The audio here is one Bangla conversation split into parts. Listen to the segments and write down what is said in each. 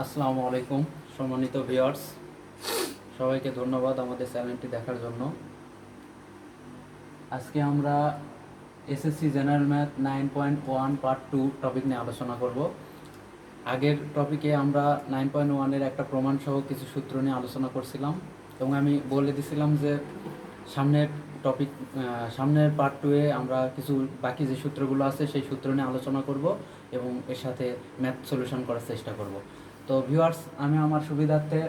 আসসালামু আলাইকুম সম্মানিত ভিউয়ার্স, সবাইকে ধন্যবাদ আমাদের চ্যানেলটি দেখার জন্য। আজকে আমরা SSC general math 9.1 part 2 topic নিয়ে আলোচনা করব। আগের টপিকে আমরা 9.1-এর একটা প্রমাণ সহ কিছু সূত্র নিয়ে আলোচনা করছিলাম এবং আমি বলে দিছিলাম যে সামনের টপিক সামনের পার্ট 2-এ আমরা কিছু বাকি যে সূত্রগুলো আছে সেই সূত্র নিয়ে আলোচনা করব এবং এর সাথে ম্যাথ সলিউশন করার চেষ্টা করব। তো ভিউয়ার্স, আমি আমার সুবিধার্থে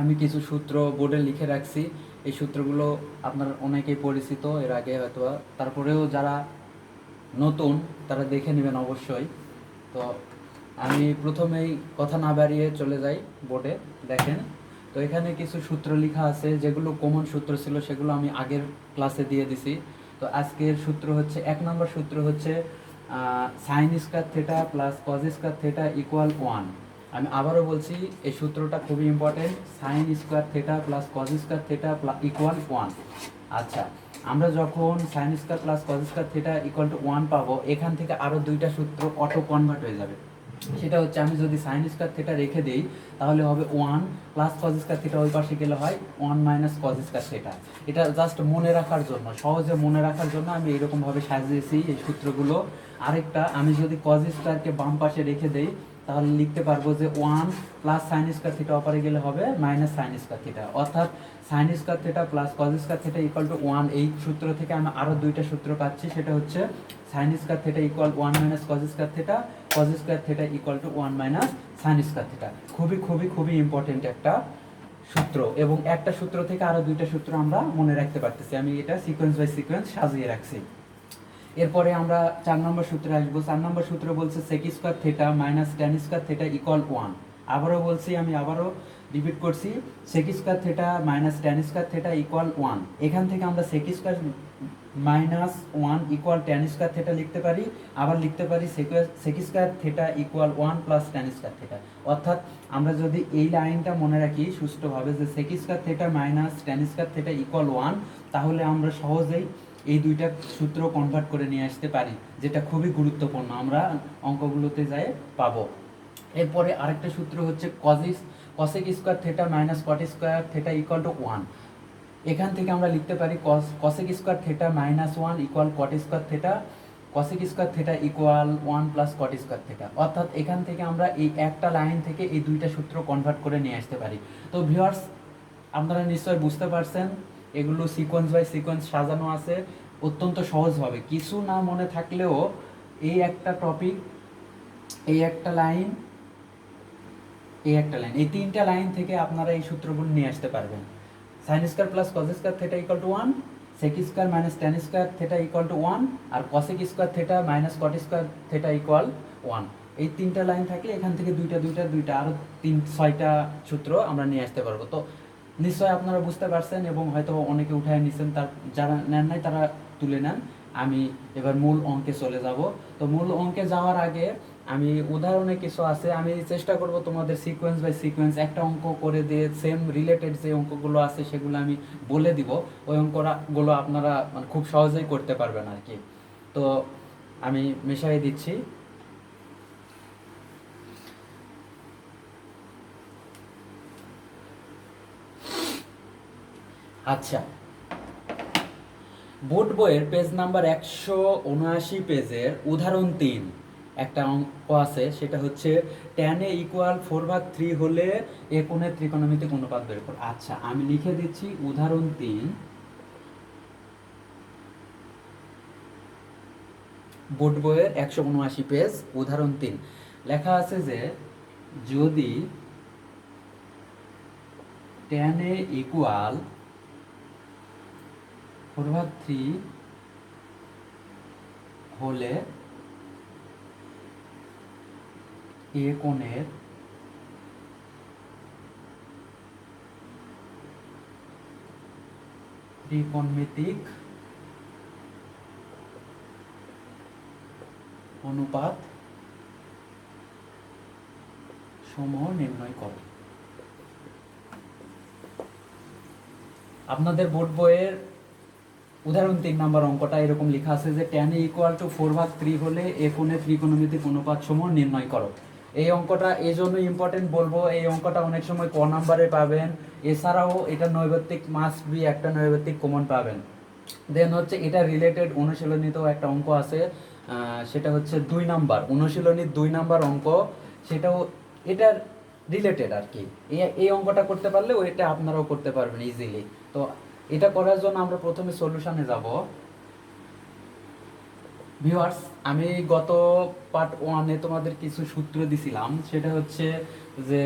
আমি কিছু সূত্র বোর্ডে লিখে রাখছি। এই সূত্রগুলো আপনার অনেকেই পরিচিত এর আগে হয়তো, তারপরেও যারা নতুন তারা দেখে নেবেন অবশ্যই। তো আমি প্রথমেই কথা না বাড়িয়ে চলে যাই বোর্ডে। দেখেন, তো এখানে কিছু সূত্র লেখা আছে, যেগুলো কমন সূত্র ছিল সেগুলো আমি আগের ক্লাসে দিয়ে দিছি। তো আজকের সূত্র হচ্ছে 1 নম্বর সূত্র হচ্ছে sine square theta plus cos square theta equal 1। আমি আবারও বলছি, এই সূত্রটা খুবই important. Sine square theta plus cos square theta equal 1। আচ্ছা, আমরা যখন sign square plus cos square theta equal to 1 পাবো, এখান থেকে আরও দুইটা সূত্র অটো কনভার্ট হয়ে যাবে। সেটা হচ্ছে, আমি যদি সাইন স্কয়ার থিটা রেখে দেই তাহলে হবে 1 প্লাস কজ স্কয়ার থিটা, ওই পাশে গেলে হয় 1 মাইনাস কজ স্কয়ার থিটা। এটা জাস্ট মনে রাখার জন্য, সহজে মনে রাখার জন্য আমি এরকমভাবে সাজিয়েছি এই সূত্রগুলো। আরেকটা, আমি যদি কজ স্কয়ারকে বাম পাশে রেখে দেই তাহলে লিখতে পারবো যে 1 প্লাস সাইন স্কয়ার থিটা অপারে গেলে হবে মাইনাস সাইন স্কয়ার থিটা, অর্থাৎ sine square theta plus cos square theta equal to 1। এই সূত্র থেকে আমি আরও দুইটা সূত্র পাচ্ছি, সেটা হচ্ছে sine square theta equal 1 minus cause square theta, cause square theta equal to 1 minus sine square theta. খুবই খুবই খুবই ইম্পর্টেন্ট একটা সূত্র, এবং একটা সূত্র থেকে আরও দুইটা সূত্র আমরা মনে রাখতে পারতেছি। আমি এটা সিকোয়েন্স বাই সিকোয়েন্স সাজিয়ে রাখছি। এরপরে আমরা 4 নম্বর সূত্রে আসবো। 4 নম্বর সূত্র বলছে sec square theta minus tan square theta equal 1। আবারও বলছি, আমি আবারও রিপিট করছি, sec square theta minus tan square theta equal 1। এখান থেকে আমরা sec square minus 1 equal tan square theta লিখতে পারি, আবার লিখতে পারি sec square theta equal 1 plus tan square theta. অর্থাৎ আমরা যদি এই লাইনটা মনে রাখি সুষ্ঠুভাবে, যে sec square theta minus tan square theta equal 1, তাহলে আমরা সহজেই এই দুইটা সূত্র কনভার্ট করে নিয়ে আসতে পারি, যেটা খুবই গুরুত্বপূর্ণ, আমরা অঙ্কগুলোতে যাই পাবো। এরপরে আরেকটা সূত্র হচ্ছে cosec square theta minus cot square theta equal to 1। এখান থেকে আমরা লিখতে পারি cosec square theta minus 1 equal কট square theta, cosec square theta equal 1 plus cot square theta. অর্থাৎ এখান থেকে আমরা এই একটা লাইন থেকে এই দুইটা সূত্র কনভার্ট করে নিয়ে আসতে পারি। তো ভিউয়ার্স, আপনারা নিশ্চয়ই বুঝতে পারছেন, এগুলো সিকোয়েন্স বাই সিকোয়েন্স সাজানো আছে অত্যন্ত সহজভাবে। কিছু না মনে থাকলেও এই একটা টপিক, এই একটা লাইন, এই তিনটা লাইন থেকে আপনারা এই সূত্রগুলো নিয়ে আসতে পারবেন। Sine square plus cos square theta equal to 1, sec square minus tan square theta equal to 1, আর cosec square theta minus cot square theta equal 1। এই তিনটা লাইন থাকলে এখান থেকে দুইটা আরও 6টা সূত্র আমরা নিয়ে আসতে পারবো। তো নিশ্চয় আপনারা বুঝতে পারছেন, এবং হয়তো অনেকে উঠায় নিছেন, তার যারা নেন নাই তারা তুলে নেন। আমি এবার মূল অঙ্কে চলে যাব। তো মূল অঙ্কে যাওয়ার আগে আমি উদাহরণে কিছু আছে, আমি চেষ্টা করব তোমাদের সিকোয়েন্স বাই সিকোয়েন্স একটা অঙ্ক করে দিয়ে সেম রিলেটেড যে অঙ্কগুলো আছে সেগুলো আমি বলে দিব। ওই অঙ্কগুলো আপনারা মানে খুব সহজেই করতে পারবেন আর কি। তো আমি মিশাই দিচ্ছি। আচ্ছা, বোর্ড বইয়ের পেজ নাম্বার 179 পেজের উদাহরণ 3 একটা অঙ্ক আছে, সেটা হচ্ছে tan a ইকুয়াল 4/3 হলে এ কোণের ত্রিকোণমিতিক অনুপাত বের করো। আচ্ছা, আমি লিখে দিচ্ছি উদাহরণ 3, বোর্ড বইয়ের 179 পেজ উদাহরণ 3। লেখা আছে যে যদি tan a ইকুয়াল 4/3 হলে এ কোণের ত্রিকোণমিতিক অনুপাত সমূহ নির্ণয় করো। আপনাদের বোর্ড বইয়ের উদাহরণ 3 নম্বর অঙ্কটা এরকম লেখা আছে যে tan a ইকুয়াল টু 4/3 হলে এ কোণের ত্রিকোণমিতিক অনুপাত সমূহ নির্ণয় করো। এই অঙ্কটা এই জন্য ইম্পর্টেন্ট বলবো, এই অঙ্কটা অনেক সময় ক নাম্বারে পাবেন, এছাড়াও এটা নৈর্ব্যক্তিক মাস্ট বি একটা নৈর্ব্যক্তিক কমন পাবেন। দেন হচ্ছে এটা রিলেটেড অনুশীলনীতেও একটা অঙ্ক আছে, সেটা হচ্ছে 2 নাম্বার অনুশীলনীর 2 নাম্বার অঙ্ক, সেটাও এটার রিলেটেড আর কি। এই অঙ্কটা করতে পারলে ওইটা আপনারাও করতে পারবেন ইজিলি। তো এটা করার জন্য আমরা প্রথমে সলিউশনে যাব। ভিউয়ার্স, আমি গত পার্ট 1-এ তোমাদের কিছু সূত্র দিছিলাম, সেটা হচ্ছে যে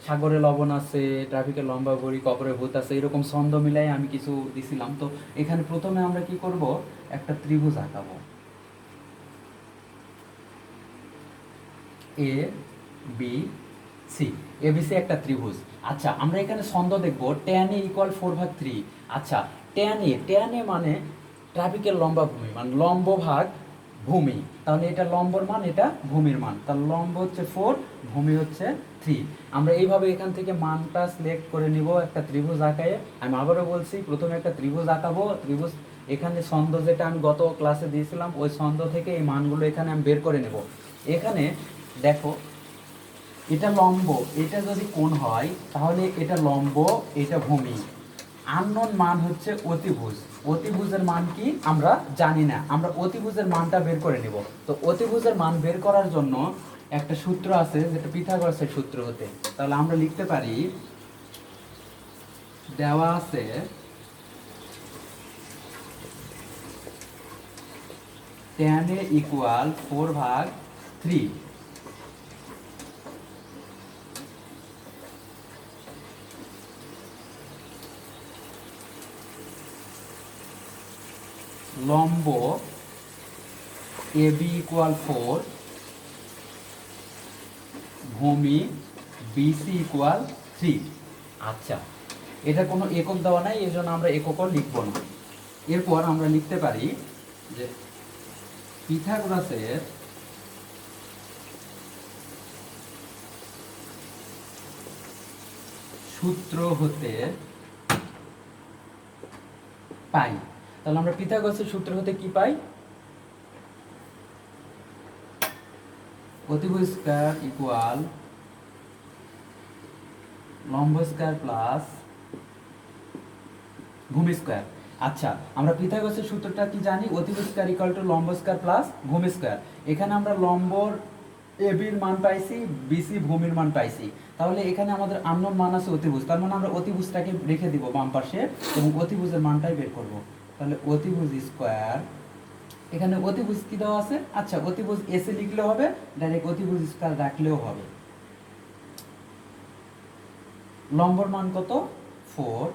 সাগরে লবণ আছে, ট্রাফিকে লম্বা ঘড়ি, কবরে ভূত আছে, এরকম ছন্দ মিলাই আমি কিছু দিছিলাম। তো এখানে প্রথমে আমরা কি করব, একটা ত্রিভুজ আঁকাবো, এ বি সি, এবিসি একটা ত্রিভুজ। আচ্ছা, আমরা এখানে ছন্দ দেখব tan a = 4/3। আচ্ছা, tan a মানে ট্রাফিকের লম্বা ভূমি, মানে লম্ব ভাগ ভূমি, তাহলে এটা লম্বর মান, এটা ভূমির মান, তাহলে লম্ব হচ্ছে 4, ভূমি হচ্ছে 3। আমরা এইভাবে এখান থেকে মানটা সিলেক্ট করে নিব একটা ত্রিভুজ আঁকায়। আমি আবারও বলছি, প্রথমে একটা ত্রিভুজ আঁকাবো, ত্রিভুজ এখানে ছন্দ যেটা আমি গত ক্লাসে দিয়েছিলাম ওই ছন্দ থেকে এই মানগুলো এখানে আমি বের করে নেব। এখানে দেখো এটা লম্ব, এটা যদি কোণ হয় তাহলে এটা লম্ব, এটা ভূমি। আননোন মান হচ্ছে অতিভুজ, অতিভুজের মান কি আমরা জানি না, আমরা অতিভুজের মানটা বের করে নেব। তো অতিভুজের মান বের করার জন্য একটা সূত্র আছে, যেটা পিথাগোরাসের সূত্র হতে, তাহলে আমরা লিখতে পারি, দেওয়া আছে tan a = 4/3, লম্ব AB = 4, ভূমি BC = 3। আচ্ছা, এটা কোনো একক দেওয়া নাই, এই জন্য আমরা এককও লিখব না। এরপর আমরা লিখতে পারি যে পিথাগোরাসের সূত্র হতে পাই। তাহলে আমরা পিথাগোরাসের সূত্র হতে কি পাই, অতিভুজ স্কয়ার ইকুয়াল লম্ব স্কয়ার প্লাস ভূমি স্কয়ার। আচ্ছা, আমরা পিথাগোরাসের সূত্রটা কি জানি, অতিভুজ স্কয়ার ইকুয়াল টু লম্ব স্কয়ার প্লাস ভূমি স্কয়ার। এখানে আমরা লম্বর এবির মান পাইছি, বিসি ভূমির মান পাইছি, তাহলে এখানে আমাদের আননোন মান আছে অতিভুজ, তার মানে আমরা অতিভুজটাকে রেখে দিব বাম পাশে এবং অতিভুজের মানটাই বের করব। তাহলে অতিভুজ স্কয়ার, এখানে অতিভুজ কি দেওয়া আছে, আচ্ছা অতিভুজ এসে লিখলেও হবে, ডাইরেক্ট অতিভুজ স্কয়ার রাখলেও হবে। লম্বর মান কত, 4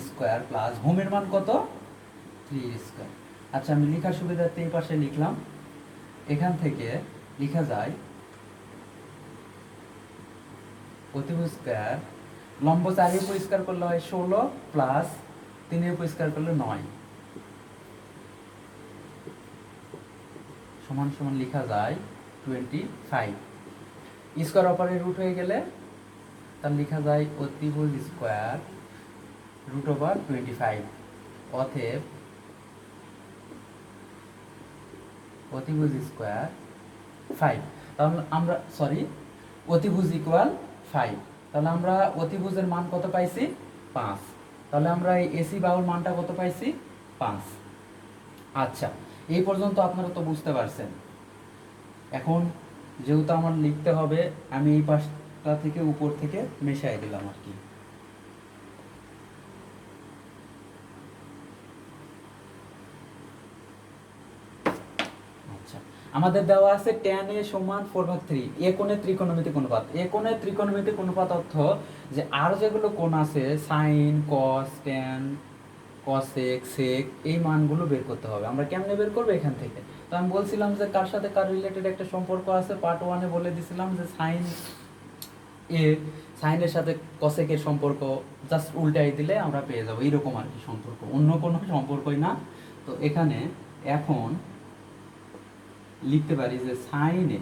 স্কয়ার প্লাস ভূমির মান কত, 3 স্কয়ার। আচ্ছা, আমি লেখার সুবিধার্থে এই পাশে লিখলাম, এখান থেকে লেখা যায় অতিভুজ স্কয়ার, লম্ব 4 এর উপর স্কয়ার করলে হয় 16 প্লাস 3 এর উপর স্কয়ার করলে 9 সমান সমান লেখা যায় 25। স্কয়ার অপারের রুট হয়ে গেলে তার লেখা যায় অতিভুজ স্কয়ার √25। অতএব অতিভুজ স্কয়ার 5, তাহলে আমরা অতিভুজ ইকুয়াল 5, তাহলে আমরা অতিভুজের মান কত পাইছি, 5। তাহলে আমরা এই এসি বাহুর মানটা কত পাইছি, 5। আচ্ছা, এই পর্যন্ত আপনারা তো বুঝতে পারছেন। এখন যেহেতু আমার লিখতে হবে, আমি এই পাশটা থেকে উপর থেকে মেশাই দিলাম আর কি। আমাদের দেওয়া আছে tan a = 4/3, এ কোণের ত্রিকোণমিতিক অনুপাত। এ কোণের ত্রিকোণমিতিক অনুপাত অর্থ যে আর যেগুলো কোণ আছে, সাইন, কস, ট্যান, কসেক, সেক, এই মানগুলো বের করতে হবে। আমরা কেমনে বের করব, এখান থেকে। তো আমি বলছিলাম যে কার সাথে কার রিলেটেড একটা সম্পর্ক আছে, পার্ট 1-এ বলে দিছিলাম যে সাইনের সাথে কসেকের সম্পর্ক জাস্ট উল্টাই দিলে আমরা পেয়ে যাবো, এইরকম আর কি সম্পর্ক, অন্য কোনো সম্পর্কই না। তো এখানে এখন লিখতে পারি যে সাইনে,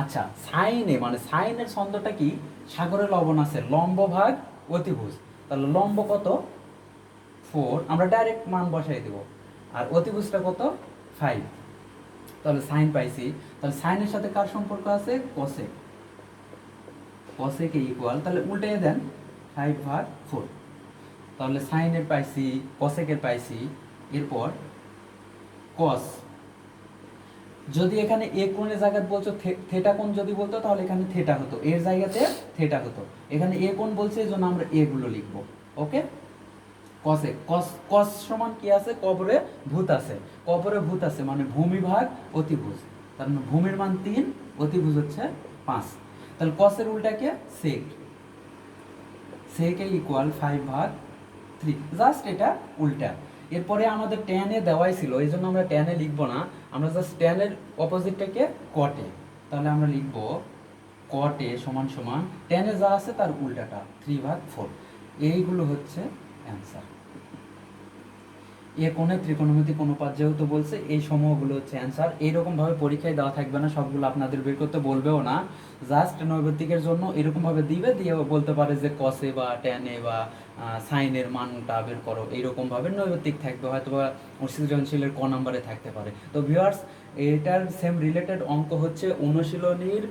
আচ্ছা সাইনে মানে সাইনের ছন্দটা কি, সাগরে লবণ আছে, লম্ব ভাগ অতিভুজ, তাহলে লম্ব কত, 4, আমরা ডাইরেক্ট মান বসাই দেব, আর অতিভুজটা কত, 5। তাহলে সাইন পাইছি, তাহলে সাইনের সাথে কার সম্পর্ক আছে? কসেক। কসেক ইকুয়াল, তাহলে উল্টে দেন 5/4। তাহলে সাইনের পাইছি, কসেকের পাইছি, এরপর কস। যদি এখানে এ কোণের জায়গায় বলছো থেটা কোণ যদি বলতো তাহলে এখানে থেটা হতো, এর জায়গাতে থেটা হতো। এখানে এ কোণ বলছে এই জন্য আমরা এগুলো লিখবো। ওকে, কসেক। কস কস সমান কি আছে? কবরে ভূত আছে। কবরে ভূত আছে মানে ভূমি ভাগ অতিভুজ। তার মানে ভূমির মান 3, অতিভুজ হচ্ছে 5। তাহলে কসের উল্টাকে সেক। সেকে ইকুয়াল 5/3, জাস্ট এটা উল্টা। এরপরে আমাদের ট্যানে দেওয়াই ছিল, এই জন্য আমরা ট্যানে লিখবো না, আমরা জাস্ট ট্যানের অপোজিটটাকে কটে। তাহলে আমরা লিখব কটে সমান সমান ট্যানে যা আছে তার উল্টাটা 3/4। এইগুলো হচ্ছে অ্যান্সার। এ কোণে ত্রিকোণমিতিক অনুপাত যেহেতু বলছে, এই সমূহগুলো হচ্ছে অ্যান্সার। এইরকমভাবে পরীক্ষায় দেওয়া থাকবে না, সবগুলো আপনাদের বের করতে বলবেও না, জাস্ট নৈর্ব্যক্তিকের জন্য এরকমভাবে দিবে, দিয়ে বলতে পারে যে কসে বা ট্যানে বা সাইনের মানটা বের করো, এইরকমভাবে নৈর্ব্যক্তিক থাকবে, হয়তো বা সৃজনশীলের ক নাম্বারে থাকতে পারে। তো ভিউয়ার্স, এটার সেম রিলেটেড অঙ্ক হচ্ছে অনুশীলনীর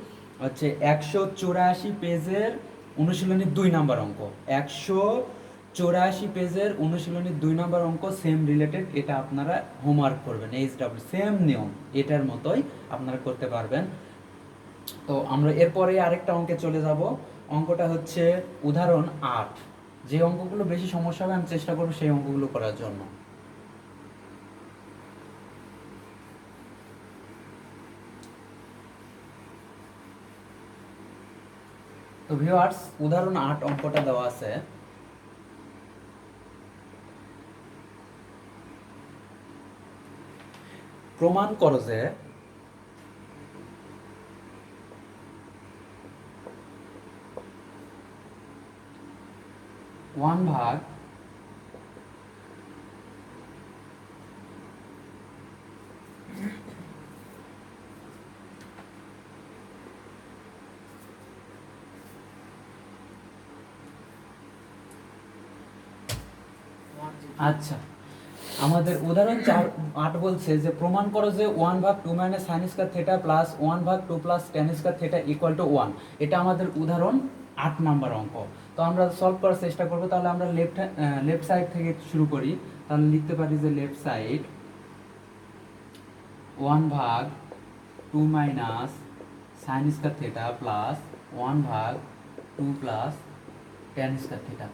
হচ্ছে 184 পেজের অনুশীলনীর 2 নাম্বার অঙ্ক। 184 পেজের অনুশীলনীর 2 নাম্বার অঙ্ক সেম রিলেটেড, এটা আপনারা হোমওয়ার্ক করবেন। এইচডব্লিউ সেম নিয়ম, এটার মতোই আপনারা করতে পারবেন। তো আমরা এরপরে আরেকটা অঙ্কে চলে যাব। অঙ্কটা হচ্ছে উদাহরণ 8। যে অঙ্কগুলো বেশি সমস্যা হবে আমি চেষ্টা করব সেই অঙ্কগুলো করার জন্য। তো ভিউয়ার্স, উদাহরণ 8 অঙ্কটা দেওয়া আছে। প্রমাণ করো যে 1/2 আচ্ছা, আমাদের উদাহরণ 8 বলছে যে প্রমাণ করো যে 1/2 - sin square theta plus 1/2 plus tan square theta equal to 1। এটা আমাদের উদাহরণ 8 নাম্বার অঙ্ক। তো আমরা সলভ করার চেষ্টা করব। তাহলে আমরা লেফট সাইড থেকে শুরু করি। তাহলে লিখতে পারি যে left side 1/2 sin square theta plus 1/2 plus tan square theta.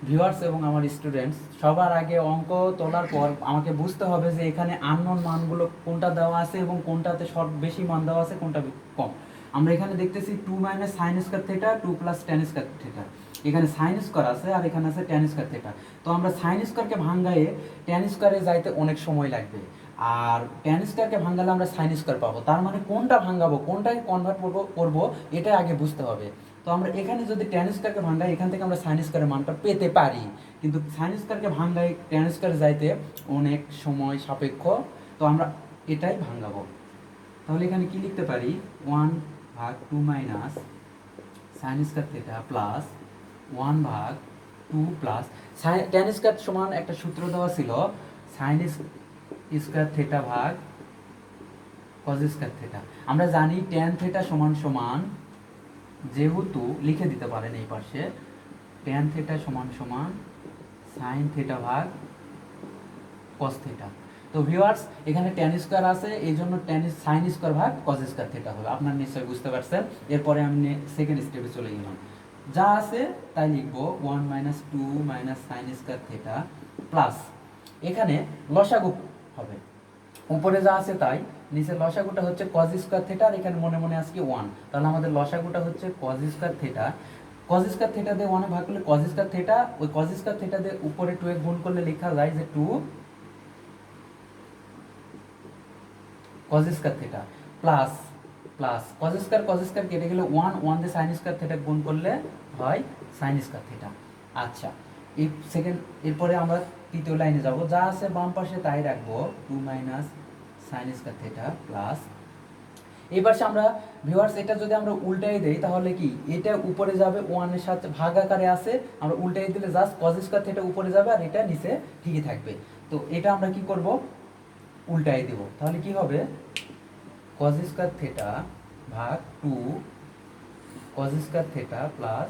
Viewers এবং আমার স্টুডেন্টস, সবার আগে অঙ্ক তোলার পর আমাকে বুঝতে হবে যে এখানে আননোন মানগুলো কোনটা দেওয়া আছে এবং কোনটাতে বেশি মান দেওয়া আছে, কোনটা কম। আমরা এখানে দেখতেছি 2 - sin square theta 2 plus tan square theta. এখানে sin স্কয়ার আছে আর এখানে আছে tan স্কয়ার থিটা। তো আমরা sin স্কয়ারকে ভাঙায়ে tan স্কয়ারে যাইতে অনেক সময় লাগবে, আর tan স্কয়ারকে ভাঙালে আমরা sin স্কয়ার পাবো। তার মানে কোনটা ভাঙাবো, কোনটাকে কনভার্ট করব, এটা আগে বুঝতে হবে। তো আমরা এখানে যদি tan স্কয়ারকে ভাঙাই, এখান থেকে আমরা sin স্কয়ারের মানটা পেতে পারি, কিন্তু sin স্কয়ারকে ভাঙাই tan স্কয়ার যাইতে অনেক সময় সাপেক্ষ। তো আমরা এটাই ভাঙাবো। তাহলে এখানে কি লিখতে পারি? 1/2 sin square theta plus 1/2 plus tan square সমান একটা সূত্র দেওয়া ছিল, sin স্কয়ার থিটা ভাগ cos স্কয়ার থিটা। আমরা জানি tan থিটা সমান সমান, যেহেতু লিখে দিতে পারেন এই পাশে, tan থিটা সমান সমান sin থিটা ভাগ cos থিটা। তো ভিউয়ার্স, এখানে tan স্কয়ার আছে, এই জন্য sin স্কয়ার ভাগ cos স্কয়ার থিটা হবে। আপনারা নিশ্চয়ই বুঝতে পারছেন। এরপরে আমি সেকেন্ড স্টেপে চলে গেলাম। যা আছে তাই লিখবো 1 - 2 - sin স্কয়ার থিটা প্লাস, এখানে লসাগু হবে, উপরে যা আছে তাই, নিচে লসাগুটা হচ্ছে cos স্কয়ার থিটা, আর এখানে মনে মনে আজকে 1। তাহলে আমাদের লসাগুটা হচ্ছে cos square theta. cos square theta দিয়ে 1 ভাগ করলে cos স্কয়ার থিটা, ওই cos স্কয়ার থিটা দিয়ে উপরে 2 এ গুণ করলে লেখা যায় যে 2 cos square theta plus cos square কেটে গেলে 1 দিয়ে sin স্কয়ার থিটা গুণ করলে হয় sin স্কয়ার থিটা। আচ্ছা, এই এরপরে আমরা তৃতীয় লাইনে যাব। যা আছে বাম পাশে তাই রাখবো, 2 - sin স্কয়ার থিটা প্লাস, এই পাশে আমরা ভিউয়ার্স এটা যদি আমরা উল্টাই দেই তাহলে কি, এটা উপরে যাবে 1 এর সাথে ভাগ আকারে আছে, আমরা উল্টাই দিলে জাস্ট cos স্কয়ার থিটা উপরে যাবে আর এটা নিচে ঠিকই থাকবে। তো এটা আমরা কি করব, উল্টাই দিব, তাহলে কি হবে cos স্কয়ার থিটা ভাগ 2 cos square theta plus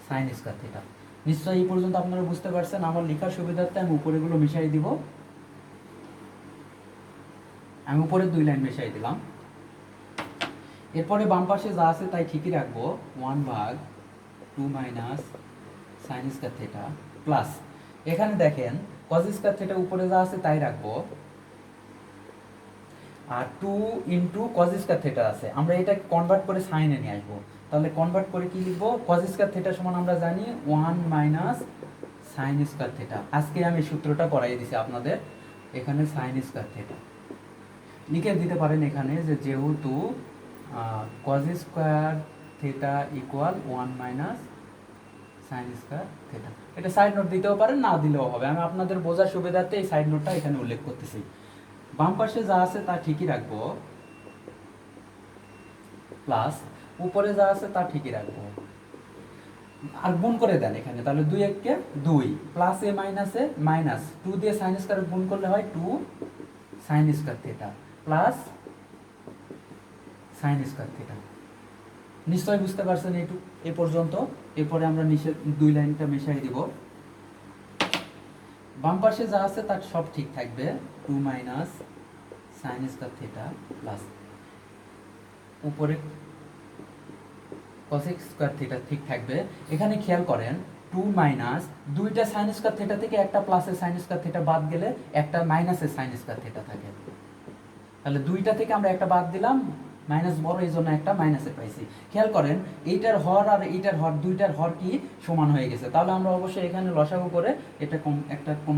sin square theta. নিশ্চয়ই এই পর্যন্ত আপনারা বুঝতে পারছেন। আমার লেখার সুবিধার্থে আমি উপরেগুলো মিশাই দিব। আমি উপরে 2 লাইন মিশাই দিলাম। এরপরে বাম পাশে যা আছে তাই ঠিকই রাখবো, 1 ভাগ 2 minus sin square theta plus, এখানে দেখেন cos স্কয়ার থিটা উপরে যা আছে তাই রাখবো, আর 2 ইন্টু cos স্কয়ার থিটা আছে, আমরা এটা কনভার্ট করে সাইনে নিয়ে আসবো। তাহলে কনভার্ট করে কি লিখবো, cos স্কয়ার থিটা সমান আমরা জানি 1 মাইনাস sin স্কয়ার থিটা। আজকে আমি সূত্রটা করাই দিছি আপনাদের, এখানে sin স্কয়ার থিটা লিখে দিতে পারেন এখানে যে যেহেতু cos square theta equal 1 minus sin square theta. এটা সাইড নোট দিতেও পারেন, না দিলেও হবে, আমি আপনাদের বোঝার সুবিধার্থে এই সাইড নোটটা এখানে উল্লেখ করতেছি। বাম পাশে যা আছে তা ঠিকই রাখবো, প্লাস উপরে যা আছে তা ঠিকই রাখবো, আর গুণ করে দেন এখানে, তাহলে 2 1 কে 2 প্লাস এ মাইনাসে মাইনাস 2 দিয়ে sin স্কয়ার গুণ করলে হয় 2 sin square theta plus sin square theta. নিশ্চয়ই বুঝতে পারছেন এইটুকু এই পর্যন্ত। এরপরে আমরা নিচে 2 লাইনটা মিশাই দিব। বাম পাশে যা আছে তার সব ঠিক থাকবে, 2 minus sin square theta plus উপরে cos স্কয়ার থিটা ঠিক থাকবে। এখানে খেয়াল করেন 2 মাইনাস দুইটা sin স্কয়ার থিটা থেকে একটা প্লাসের sin স্কয়ার থিটা বাদ গেলে একটা মাইনাসের sin স্কয়ার থিটা থাকে, তাহলে দুইটা থেকে আমরা একটা বাদ দিলাম, মাইনাস বড়, এই জন্য একটা মাইনাসে পাইছি। খেয়াল করেন এইটার হর আর এইটার হর, দুইটার হর কি সমান হয়ে গেছে, তাহলে আমরা অবশ্যই এখানে লসাগু করে এটা কোনো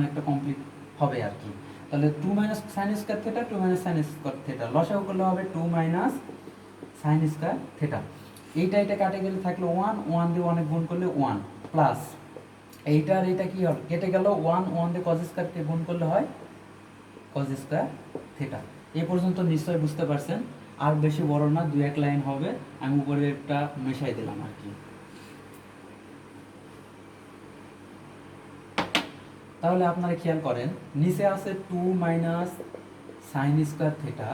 একটা কমপ্লিট হবে আর কি। তাহলে 2 minus sin square theta 2 minus sin square theta লসাগু করলে হবে 2 মাইনাস sin স্কয়ার থিটা। এটা কাটে গেলে থাকলো 1 1 দিয়ে অনেক গুণ করলে 1 প্লাস এইটা আর এটা কি হবে, কেটে গেল 1 1 দিয়ে cos স্কয়ারকে গুণ করলে হয় cos স্কয়ার থিটা। এই পর্যন্ত নিশ্চয়ই বুঝতে পারছেন। আর বেশি বড় না, 2 1 লাইন হবে, আমি উপরে একটা মেশাই দিলাম আর কি। তাহলে আপনারা খেয়াল করেন নিচে আছে 2 মাইনাস sin স্কয়ার থিটা,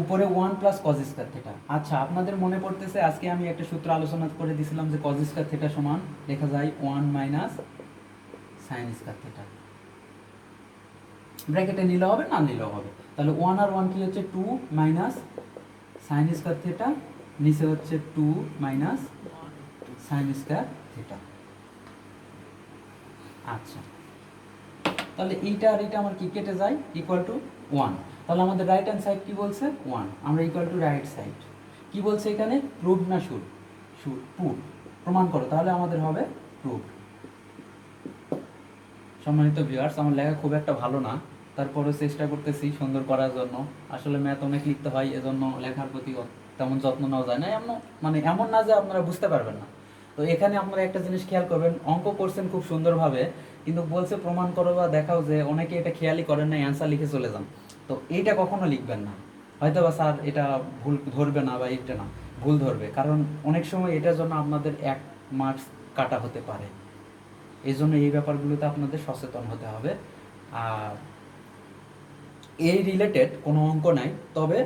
উপরে 1 প্লাস cos স্কয়ার থিটা। আচ্ছা, আপনাদের মনে পড়তেছে আজকে আমি একটা সূত্র আলোচনা করে দিয়েছিলাম যে cos স্কয়ার থিটা সমান লেখা যায় 1 মাইনাস sin স্কয়ার থিটা, ব্র্যাকেটে নিলে হবে, না নিলেও হবে। তাহলে 1 আর 1 কি হচ্ছে 2 মাইনাস sin স্কয়ার থিটা, নিচে হচ্ছে 2 মাইনাস sin স্কয়ার থিটা। আচ্ছা, তাহলে এইটা আর এটা আমার কি কেটে যায়, ইকুয়াল টু 1। তাহলে আমাদের রাইট হ্যান্ড সাইড কি বলছে 1, আমরা ইকুয়াল টু রাইট সাইড কি বলছে এখানে, প্রুভ না শুড, প্রুভ, প্রমাণ করো, তাহলে আমাদের হবে প্রুভ। সম্মানিত ভিউয়ার্স, আমার লেখা খুব একটা ভালো না, তারপরে চেষ্টা করতেছি সুন্দর করার জন্য। আসলে ম্যাথ অনেক লিখতে হয়, এজন্য লেখার প্রতি তেমন যত্ন নেওয়া যায় না। এমন না যে আপনারা বুঝতে পারবেন না। তো এখানে আপনারা একটা জিনিস খেয়াল করবেন, অঙ্ক করছেন খুব সুন্দরভাবে, কিন্তু বলছে প্রমাণ করো বা দেখাও, যে অনেকে এটা খেয়ালই করেন না, অ্যান্সার লিখে চলে যান। তো এইটা কখনো লিখবেন না, হয়তো বা স্যার এটা ভুল ধরবে না বা এটা না, ভুল ধরবে, কারণ অনেক সময় এটার জন্য আপনাদের 1 মার্কস কাটা হতে পারে। এই জন্য এই ব্যাপারগুলোতে আপনাদের সচেতন হতে হবে। আর এই রিলেটেড কোনো অঙ্ক নাই, তবে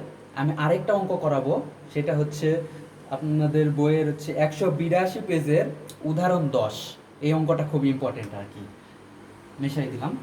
আমি আরেকটা অঙ্ক করাবো, সেটা হচ্ছে আপনাদের বইয়ের হচ্ছে 182 পেজের উদাহরণ 10। এই অঙ্কটা খুব ইম্পর্টেন্ট আর কি, মিশাই দিলাম।